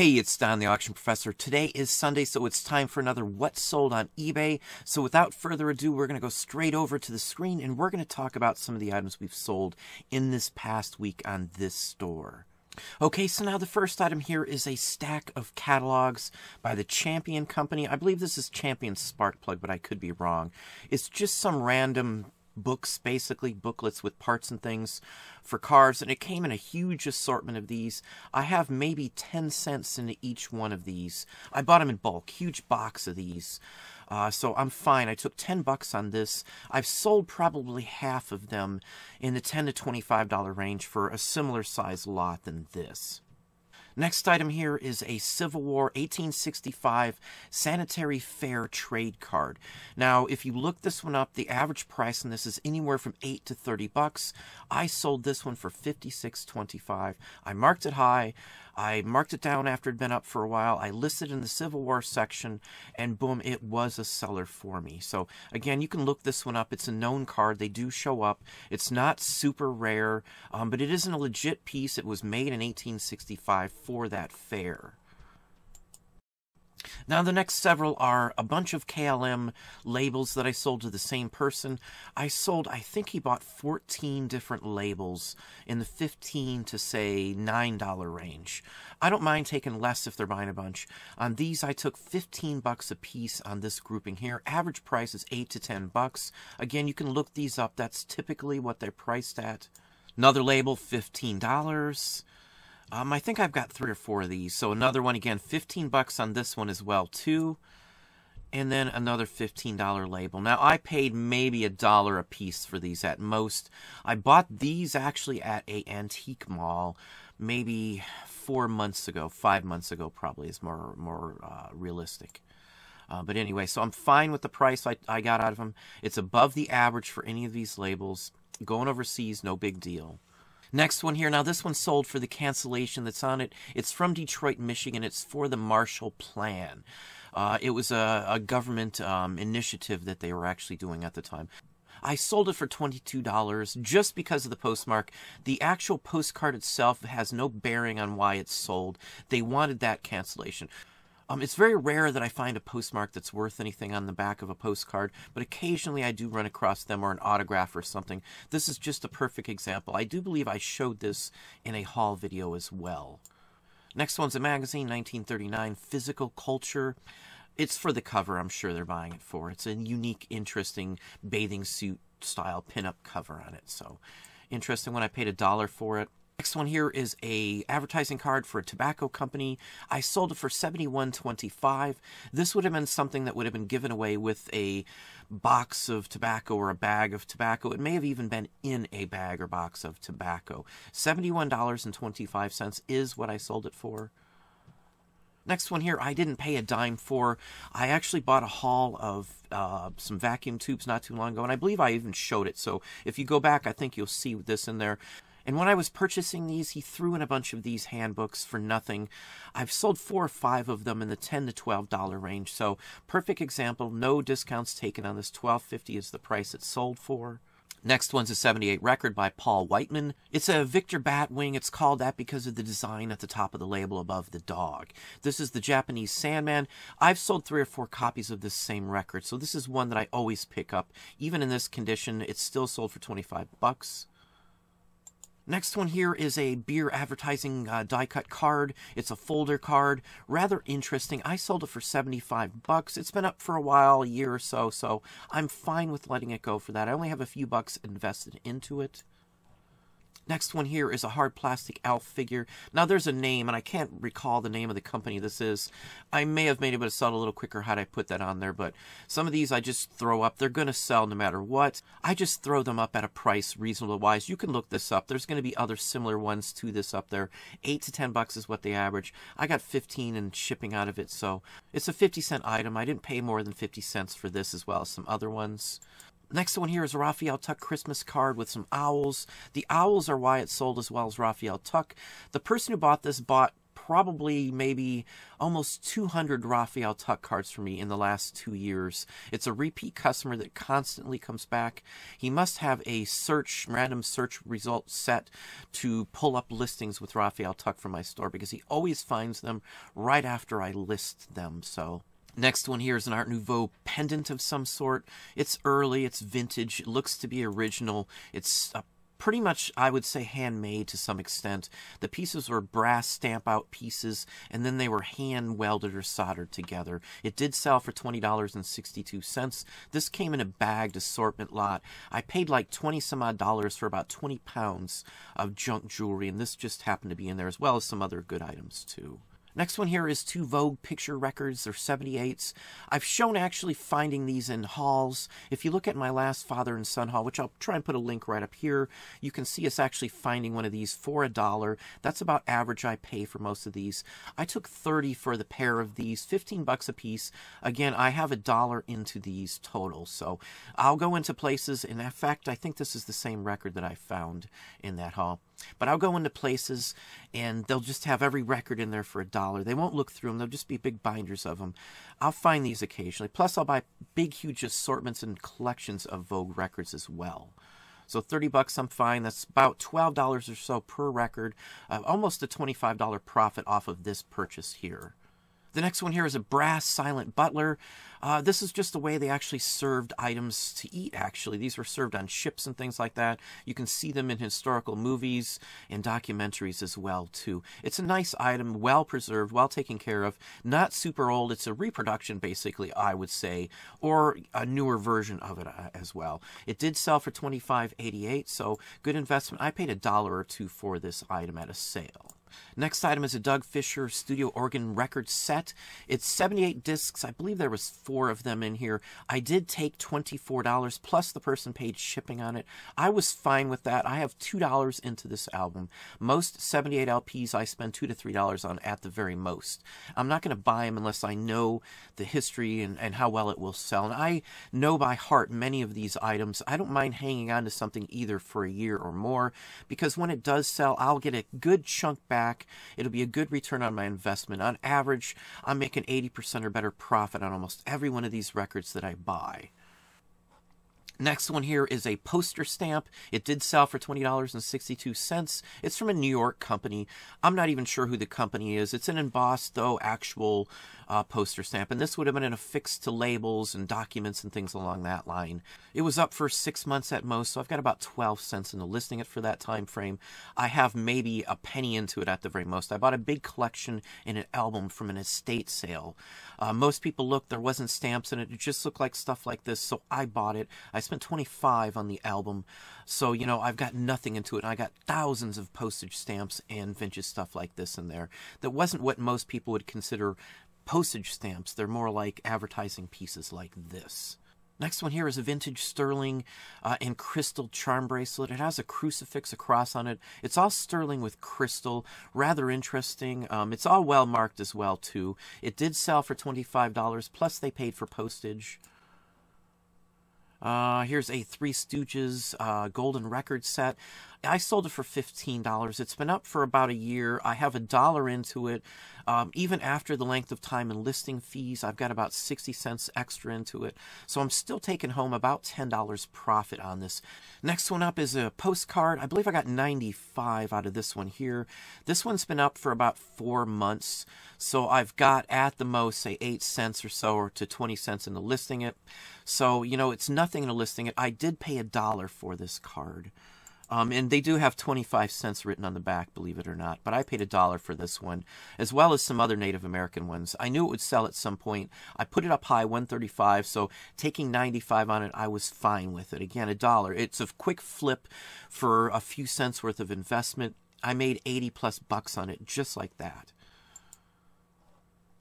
Hey, it's Don the Auction Professor. Today is Sunday, so it's time for another What Sold on eBay. So without further ado, we're going to go straight over to the screen and we're going to talk about some of the items we've sold in this past week on this store. Okay, so now the first item here is a stack of catalogs by the Champion Company. I believe this is Champion Sparkplug, but I could be wrong. It's just some random books, basically booklets with parts and things for cars, and it came in a huge assortment of these. I have maybe 10 cents into each one of these. I bought them in bulk, huge box of these. So I'm fine. I took 10 bucks on this. I've sold probably half of them in the $10 to $25 range for a similar size lot than this. Next item here is a Civil War 1865 Sanitary Fair trade card. Now, if you look this one up, the average price on this is anywhere from $8 to $30. I sold this one for $56.25. I marked it high. I marked it down after it had been up for a while. I listed in the Civil War section, and boom, it was a seller for me. So, again, you can look this one up. It's a known card. They do show up. It's not super rare, but it isn't a legit piece. It was made in 1865 for that fair. Now, the next several are a bunch of KLM labels that I sold to the same person. I think he bought 14 different labels in the $15 to, say, $9 range. I don't mind taking less if they're buying a bunch. On these, I took 15 bucks a piece on this grouping here. Average price is 8 to 10 bucks. Again, you can look these up. That's typically what they're priced at. Another label, $15. I think I've got 3 or 4 of these. So another one, again, 15 bucks on this one as well, too. And then another $15 label. Now, I paid maybe $1 a piece for these at most. I bought these actually at an antique mall maybe 4 months ago. 5 months ago probably is more realistic. But anyway, so I'm fine with the price I got out of them. It's above the average for any of these labels. Going overseas, no big deal. Next one here. Now, this one sold for the cancellation that's on it. It's from Detroit, Michigan. It's for the Marshall Plan. It was a government initiative that they were actually doing at the time. I sold it for $22 just because of the postmark. The actual postcard itself has no bearing on why it's sold. They wanted that cancellation. It's very rare that I find a postmark that's worth anything on the back of a postcard, but occasionally I do run across them, or an autograph or something. This is just a perfect example. I do believe I showed this in a haul video as well. Next one's a magazine, 1939, Physical Culture. It's for the cover, I'm sure they're buying it for. It's a unique, interesting bathing suit style pinup cover on it. So, interesting one. I paid $1 for it. Next one here is a advertising card for a tobacco company. I sold it for $71.25. This would have been something that would have been given away with a box of tobacco or a bag of tobacco. It may have even been in a bag or box of tobacco. $71.25 is what I sold it for. Next one here, I didn't pay a dime for. I actually bought a haul of some vacuum tubes not too long ago, and I believe I even showed it. So if you go back, I think you'll see this in there. And when I was purchasing these, he threw in a bunch of these handbooks for nothing. I've sold 4 or 5 of them in the $10 to $12 range. So, perfect example, no discounts taken on this. $12.50 is the price it's sold for. Next one's a '78 record by Paul Whiteman. It's a Victor Batwing. It's called that because of the design at the top of the label above the dog. This is the Japanese Sandman. I've sold 3 or 4 copies of this same record, so this is one that I always pick up. Even in this condition, it's still sold for 25 bucks. Next one here is a beer advertising die-cut card. It's a folder card. Rather interesting. I sold it for 75 bucks. It's been up for a while, a year or so, so I'm fine with letting it go for that. I only have a few bucks invested into it. Next one here is a hard plastic elf figure. Now, there's a name, and I can't recall the name of the company this is. I may have made it sell a little quicker had I put that on there, but some of these I just throw up. They're going to sell no matter what. I just throw them up at a price reasonable-wise. You can look this up. There's going to be other similar ones to this up there. 8 to 10 bucks is what they average. I got 15 in shipping out of it, so it's a 50-cent item. I didn't pay more than 50 cents for this as well as some other ones. Next one here is a Raphael Tuck Christmas card with some owls. The owls are why it's sold as well as Raphael Tuck. The person who bought this bought probably maybe almost 200 Raphael Tuck cards for me in the last 2 years. It's a repeat customer that constantly comes back. He must have a random search result set to pull up listings with Raphael Tuck from my store, because he always finds them right after I list them. So next one here is an Art Nouveau pendant of some sort. It's early, it's vintage, it looks to be original. It's pretty much, I would say, handmade to some extent. The pieces were brass stamp out pieces, and then they were hand welded or soldered together. It did sell for $20.62. This came in a bagged assortment lot. I paid like 20 some odd dollars for about 20 pounds of junk jewelry, and this just happened to be in there, as well as some other good items too. Next one here is 2 Vogue picture records. They're 78s. I've shown actually finding these in hauls. If you look at my last father and son haul, which I'll try and put a link right up here, you can see us actually finding one of these for $1. That's about average I pay for most of these. I took $30 for the pair of these, 15 bucks a piece. Again, I have $1 into these total. So I'll go into places, and in fact, I think this is the same record that I found in that haul. But I'll go into places, and they'll just have every record in there for $1. They won't look through them. They'll just be big binders of them. I'll find these occasionally. Plus, I'll buy big, huge assortments and collections of Vogue records as well. So 30 bucks, I'm fine. That's about $12 or so per record. Almost a $25 profit off of this purchase here. The next one here is a brass silent butler. This is just the way they actually served items to eat, actually. These were served on ships and things like that. You can see them in historical movies and documentaries as well, too. It's a nice item, well preserved, well taken care of, not super old. It's a reproduction, basically, I would say, or a newer version of it as well. It did sell for $25.88, so good investment. I paid $1 or $2 for this item at a sale. Next item is a Doug Fisher studio organ record set. It's 78 discs. I believe there was 4 of them in here. I did take $24 plus the person paid shipping on it. I was fine with that. I have $2 into this album. Most 78 LPs I spend $2 to $3 on at the very most. I'm not going to buy them unless I know the history and how well it will sell. And I know by heart many of these items. I don't mind hanging on to something either for a year or more, because when it does sell, I'll get a good chunk back. It'll be a good return on my investment. On average, I'm making 80% or better profit on almost every one of these records that I buy. Next one here is a poster stamp. It did sell for $20.62. It's from a New York company. I'm not even sure who the company is. It's an embossed, though, actual poster stamp. And this would have been affixed to labels and documents and things along that line. It was up for 6 months at most, so I've got about 12 cents into listing it for that time frame. I have maybe a penny into it at the very most. I bought a big collection in an album from an estate sale. Most people looked, there wasn't stamps in it. It just looked like stuff like this, so I bought it. I spent $25 on the album, so, you know, I've got nothing into it. And I got thousands of postage stamps and vintage stuff like this in there. That wasn't what most people would consider postage stamps. They're more like advertising pieces like this. Next one here is a vintage sterling and crystal charm bracelet. It has a crucifix, a cross on it. It's all sterling with crystal. Rather interesting. It's all well marked as well, too. It did sell for $25, plus they paid for postage. Here's a 3 Stooges golden record set. I sold it for $15. It's been up for about a year. I have $1 into it. Even after the length of time and listing fees, I've got about 60 cents extra into it. So I'm still taking home about $10 profit on this. Next one up is a postcard. I believe I got 95 out of this one here. This one's been up for about 4 months. So I've got at the most, say, 8 cents or so, or to 20 cents into listing it. So, you know, it's nothing into listing it. I did pay $1 for this card. And they do have 25 cents written on the back, believe it or not. But I paid $1 for this one, as well as some other Native American ones. I knew it would sell at some point. I put it up high, 135, so taking 95 on it, I was fine with it. Again, $1. It's a quick flip for a few cents worth of investment. I made 80 plus bucks on it, just like that.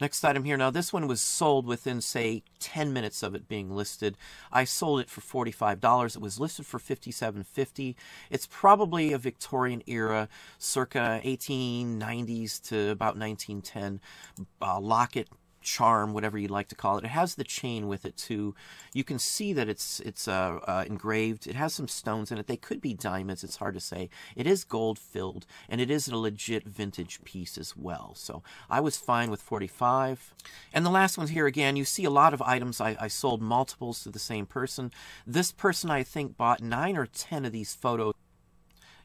Next item here. Now, this one was sold within, say, 10 minutes of it being listed. I sold it for $45. It was listed for $57.50. It's probably a Victorian era, circa 1890s to about 1910 locket, charm, whatever you'd like to call it. It has the chain with it too. You can see that it's engraved. It has some stones in it. They could be diamonds. It's hard to say. It is gold filled, and it is a legit vintage piece as well. So I was fine with $45. And the last one here, again, you see a lot of items. I sold multiples to the same person. This person, I think, bought 9 or 10 of these photos.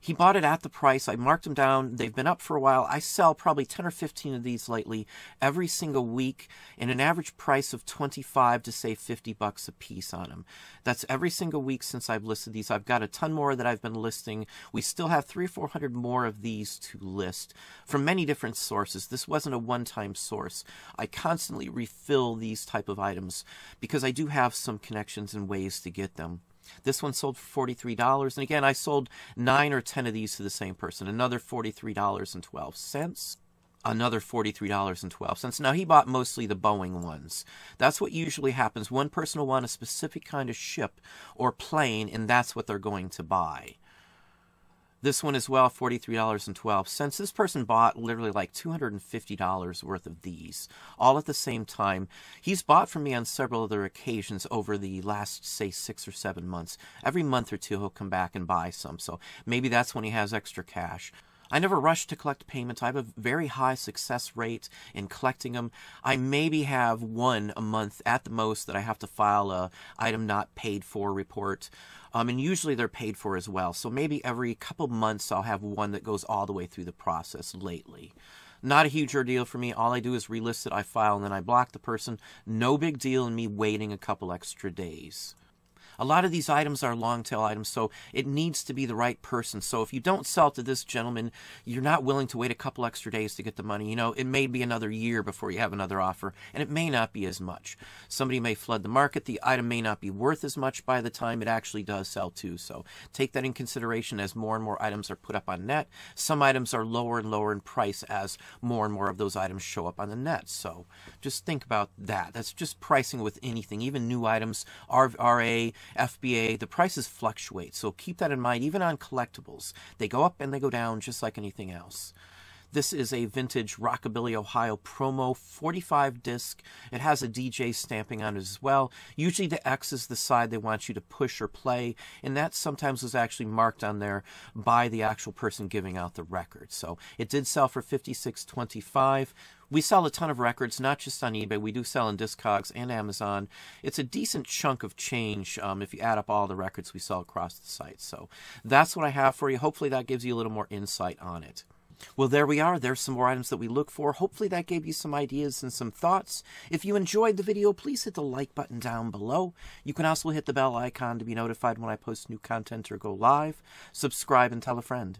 He bought it at the price. I marked them down. They've been up for a while. I sell probably 10 or 15 of these lately every single week, and an average price of 25 to say $50 a piece on them. That's every single week since I've listed these. I've got a ton more that I've been listing. We still have 300 or 400 more of these to list from many different sources. This wasn't a one-time source. I constantly refill these type of items because I do have some connections and ways to get them. This one sold for $43. And again, I sold 9 or 10 of these to the same person. Another $43.12. Another $43.12. Now, he bought mostly the Boeing ones. That's what usually happens. One person will want a specific kind of ship or plane, and that's what they're going to buy. This one as well, $43.12. This person bought literally like $250 worth of these, all at the same time. He's bought from me on several other occasions over the last, say, 6 or 7 months. Every month or two, he'll come back and buy some, so maybe that's when he has extra cash. I never rush to collect payments. I have a very high success rate in collecting them. I maybe have one a month at the most that I have to file a item not paid for report. And usually they're paid for as well. So maybe every couple months I'll have one that goes all the way through the process lately. Not a huge ordeal for me. All I do is relist it, I file, and then I block the person. No big deal in me waiting a couple extra days. A lot of these items are long tail items, so it needs to be the right person. So if you don't sell to this gentleman, you're not willing to wait a couple extra days to get the money. You know, it may be another year before you have another offer, and it may not be as much. Somebody may flood the market. The item may not be worth as much by the time it actually does sell too. So take that in consideration as more and more items are put up on net. Some items are lower and lower in price as more and more of those items show up on the net. So just think about that. That's just pricing with anything, even new items, RA, FBA, the prices fluctuate, so keep that in mind. Even on collectibles, they go up and they go down just like anything else. This is a vintage Rockabilly, Ohio promo 45 disc. It has a DJ stamping on it as well. Usually the X is the side they want you to push or play, and that sometimes was actually marked on there by the actual person giving out the record. So it did sell for $56.25. We sell a ton of records, not just on eBay. We do sell on Discogs and Amazon. It's a decent chunk of change if you add up all the records we sell across the site. So that's what I have for you. Hopefully that gives you a little more insight on it. Well, there we are. There's some more items that we look for. Hopefully that gave you some ideas and some thoughts. If you enjoyed the video, please hit the like button down below. You can also hit the bell icon to be notified when I post new content or go live. Subscribe and tell a friend.